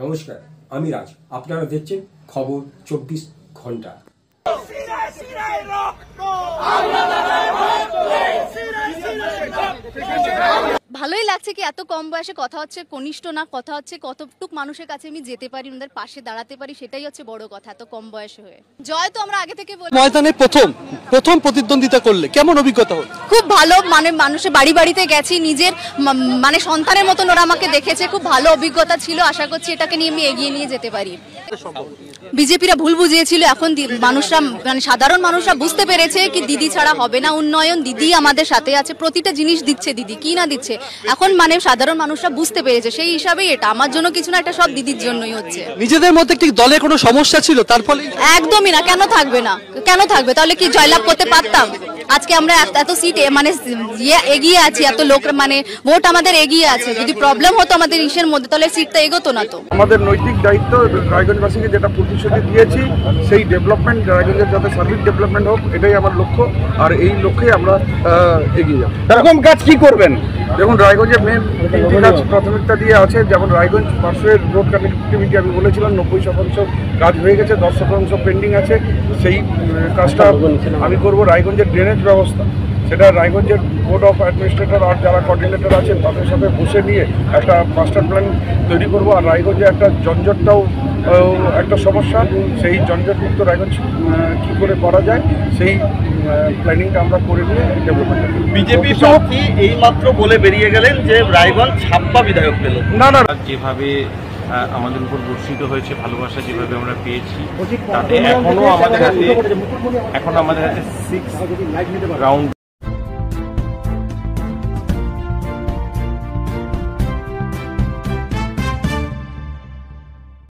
নমস্কার, আমি রাজ। আপনারা দেখছেন খবর 24 ঘন্টা। ভালোই লাগছে কি এত কম বয়সে কথা হচ্ছে, কনিষ্ঠ না কথা হচ্ছে, কতটুক মানুষের কাছে আমি যেতে পারি, ওদের পাশে দাঁড়াতে পারি, সেটাই হচ্ছে বড় কথা। এত কম বয়সে হয়ে জয় তো আমরা আগে থেকে বলি। ময়দানে প্রথম প্রতিদ্বন্দ্বিতা করলে কেমন অভিজ্ঞতা হলো? খুব ভালো, মানে মানুষের বাড়ি বাড়িতে গেছি, নিজের মানে সন্তানের মতন ওরা আমাকে দেখেছে। খুব ভালো অভিজ্ঞতা ছিল। আশা করছি এটাকে নিয়ে আমি এগিয়ে নিয়ে যেতে পারি। বিজেপিরা ভুল বুঝিয়েছিল, এখন মানুষরা মানে সাধারণ মানুষরা বুঝতে পেরেছে কি দিদি ছাড়া হবে না উন্নয়ন। দিদি আমাদের সাথে আছে, প্রতিটা জিনিস দিচ্ছে দিদি, কি না দিচ্ছে এখন মানে সাধারণ মানুষরা বুঝতে পেরেছে। সেই হিসাবেই এটা আমার জন্য কিছু না, এটা সব দিদির জন্যই হচ্ছে। নিজেদের মধ্যে কি দলে কোনো সমস্যা ছিল? তার ফলে একদমই না। কেন থাকবে না, কেন থাকবে? তাহলে কি জয়লাভ করতে পারতাম? আজকে আমরা এত সিট মানে এগিয়ে আছি, এত লোক মানে ভোট আমাদের এগিয়ে আছে। যদি প্রবলেম হতো আমাদের ইসের মধ্যে, তাহলে সিটটা এগোতো না। তো আমাদের নৈতিক দায়িত্ব রায়গঞ্জবাসীকে যেটা প্রতিশ্রুতি দিয়েছি, সেই ডেভেলপমেন্ট, রায়গঞ্জের যাতে সার্বিক ডেভেলপমেন্ট হোক, এটাই আমার লক্ষ্য। আর এই লক্ষ্যে আমরা এগিয়ে যাব। এরকম কাজ কি করবেন? দেখুন, রায়গঞ্জের মেন তিনটি কাজ প্রাথমিকতা দিয়ে আছে। যেমন রায়গঞ্জ পার্শ্বের রোড কানেক্টিভিটি আমি বলেছিলাম 90% কাজ হয়ে গেছে, 10% পেন্ডিং আছে। সেই কাজটা আমি করব। রায়গঞ্জের ড্রেনেজ ব্যবস্থা, সেটা রায়গঞ্জের বোর্ড অফ অ্যাডমিনিস্ট্রেটর আর যারা কোঅর্ডিনেটর আছেন তাদের সাথে বসে নিয়ে একটা মাস্টার প্ল্যান তৈরি করব। আর রায়গঞ্জে একটা জঞ্জটটাও একটা সমস্যা, সেই জঞ্জটমুক্ত রায়গঞ্জ কী করে করা যায় সেই প্ল্যানিংটা আমরা করে নিয়ে ডেভেলপমেন্ট। বিজেপি প্রার্থী এইমাত্র বলে বেরিয়ে গেলেন যে রায়গঞ্জ ছাপ্পা বিধায়ক পেল না। যেভাবে আমাদের উপর বর্ষিত হয়েছে, ভালোবাসা যেভাবে আমরা পেয়েছি, তাতে এখনো আমাদের হাতে 6 রাউন্ড